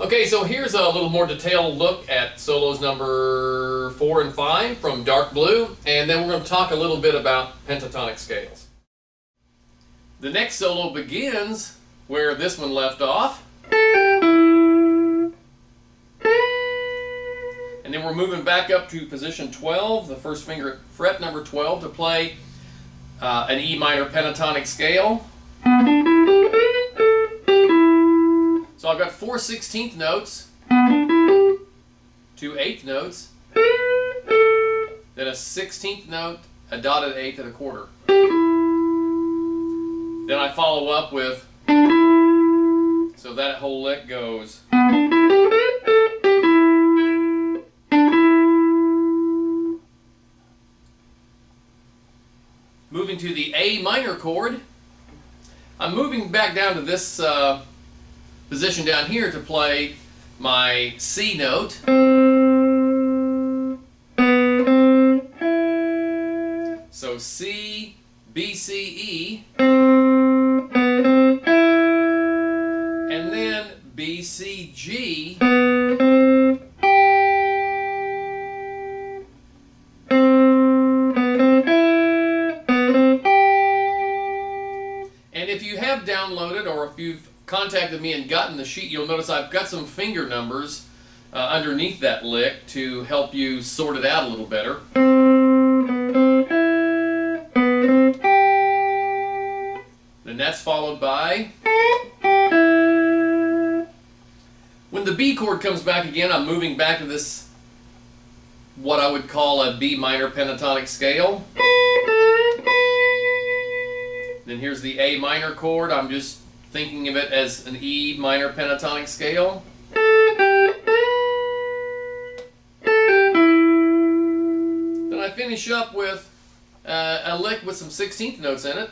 Okay, so here's a little more detailed look at solos number 4 and 5 from Dark Blue, and then we're going to talk a little bit about pentatonic scales. The next solo begins where this one left off, and then we're moving back up to position 12, the first finger at fret number 12, to play an E minor pentatonic scale. So I've got 4 16th notes, 2 8th notes, then a 16th note, a dotted 8th, and a quarter. Then I follow up with, so that whole lick goes. Moving to the A minor chord, I'm moving back down to this position down here to play my C note. So C, B, C, E, and then B, C, G, and if you have downloaded or if you've contacted me and gotten the sheet, you'll notice I've got some finger numbers underneath that lick to help you sort it out a little better. Then that's followed by, when the B chord comes back again, I'm moving back to this, what I would call a B minor pentatonic scale. Then here's the A minor chord. I'm just thinking of it as an E minor pentatonic scale. Then I finish up with a lick with some 16th notes in it.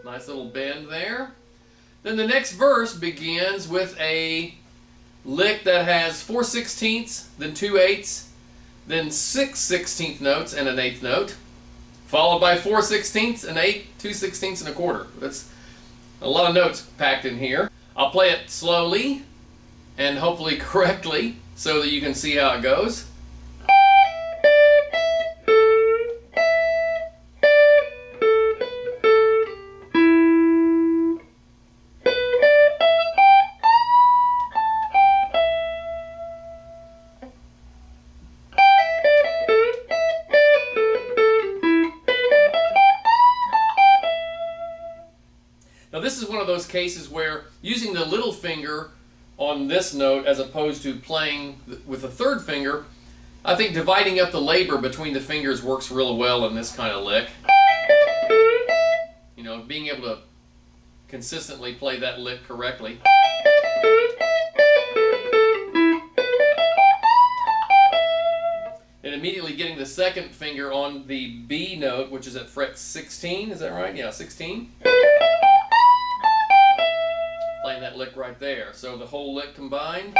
Nice little bend there. Then the next verse begins with a lick that has 4 16ths, then 2 8ths, then 6 16th notes and an 8th note, followed by 4 16ths, an 8, 2 16ths, and a quarter. That's a lot of notes packed in here. I'll play it slowly and hopefully correctly so that you can see how it goes. Now this is one of those cases where using the little finger on this note as opposed to playing with the third finger, I think dividing up the labor between the fingers works really well in this kind of lick. You know, being able to consistently play that lick correctly. And immediately getting the second finger on the B note, which is at fret 16, is that right? Yeah, 16. Playing that lick right there. So the whole lick combined.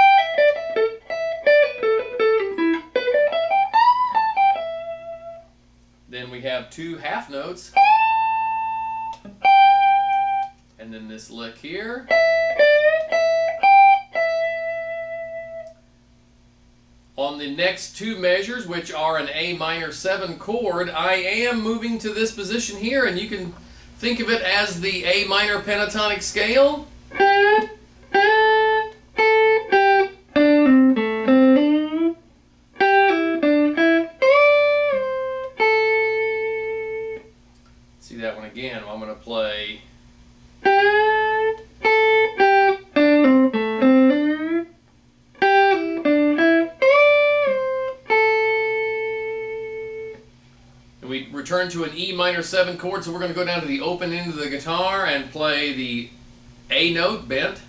Then we have 2 half notes. And then this lick here. On the next 2 measures, which are an A minor 7 chord, I am moving to this position here, and you can think of it as the A minor pentatonic scale. See that one again. I'm going to play. And we return to an E minor 7 chord, so we're going to go down to the open end of the guitar and play the A note bent.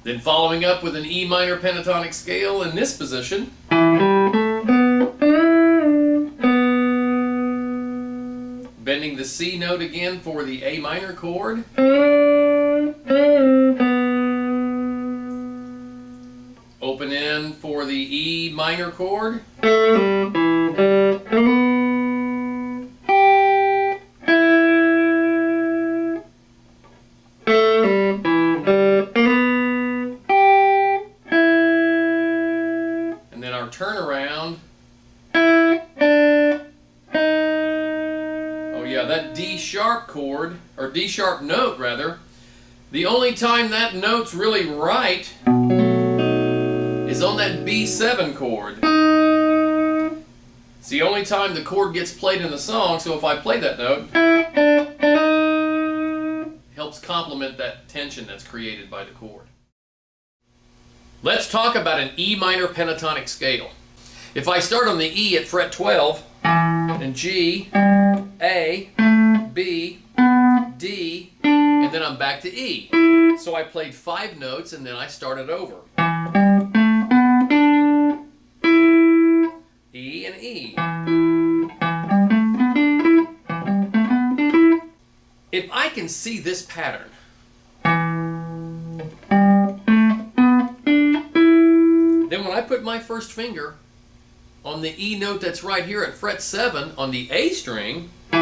Then following up with an E minor pentatonic scale in this position. Bending the C note again for the A minor chord. then for the E minor chord, and then our turnaround. Oh yeah, that D sharp chord, or D sharp note rather, the only time that note's really right is on that B7 chord. It's the only time the chord gets played in the song, so if I play that note, it helps complement that tension that's created by the chord. Let's talk about an E minor pentatonic scale. If I start on the E at fret 12, and G, A, B, D, and then I'm back to E. So I played 5 notes and then I started over. E and E. If I can see this pattern, then when I put my first finger on the E note that's right here at fret 7 on the A string, I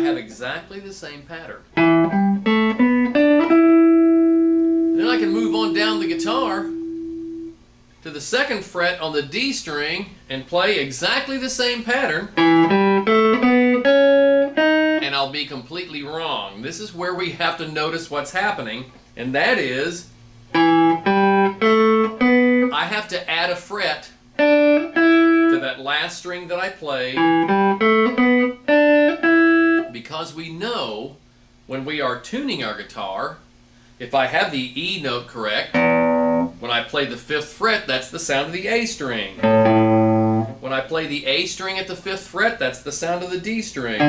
have exactly the same pattern. Then I can move on down the guitar to the 2nd fret on the D string and play exactly the same pattern, and I'll be completely wrong. This is where we have to notice what's happening, and that is I have to add a fret to that last string that I played, because we know when we are tuning our guitar, if I have the E note correct, when I play the 5th fret, that's the sound of the A string. When I play the A string at the 5th fret, that's the sound of the D string.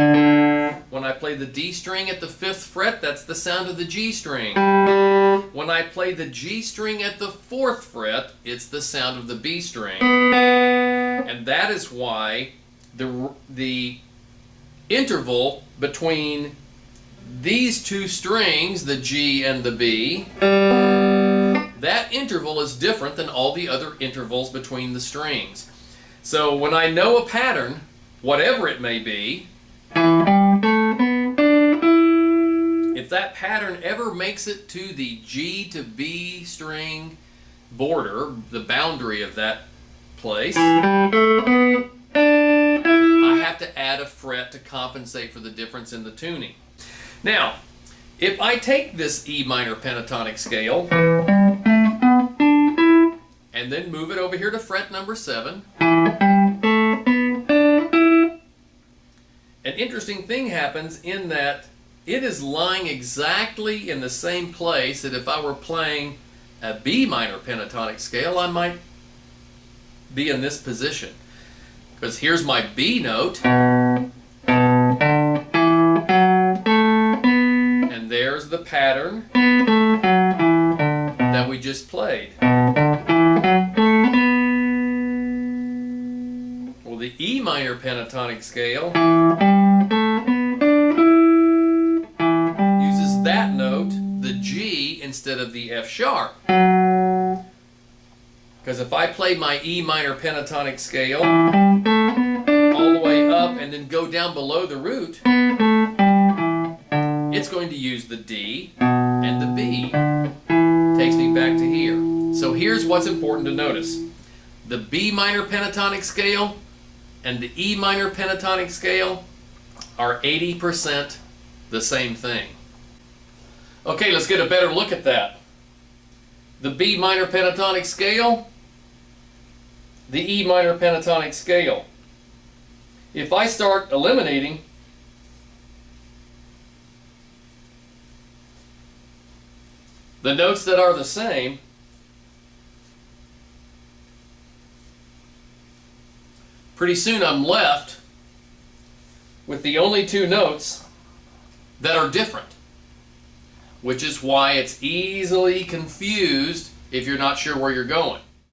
When I play the D string at the 5th fret, that's the sound of the G string. When I play the G string at the 4th fret, it's the sound of the B string. And that is why the interval between these 2 strings, the G and the B, that interval is different than all the other intervals between the strings. So when I know a pattern, whatever it may be, if that pattern ever makes it to the G to B string border, the boundary of that place, I have to add a fret to compensate for the difference in the tuning. Now, if I take this E minor pentatonic scale and then move it over here to fret number 7, an interesting thing happens in that it is lying exactly in the same place that if I were playing a B minor pentatonic scale, I might be in this position. Because here's my B note, and there's the pattern that we just played. Well, the E minor pentatonic scale uses that note, the G, instead of the F sharp. Because if I play my E minor pentatonic scale all the way up and then go down below the root, it's going to use the D and the B. Takes me back to here. So here's what's important to notice. The B minor pentatonic scale and the E minor pentatonic scale are 80% the same thing. Okay, let's get a better look at that. The B minor pentatonic scale, the E minor pentatonic scale. If I start eliminating, the notes that are the same, pretty soon I'm left with the only 2 notes that are different, which is why it's easily confused if you're not sure where you're going.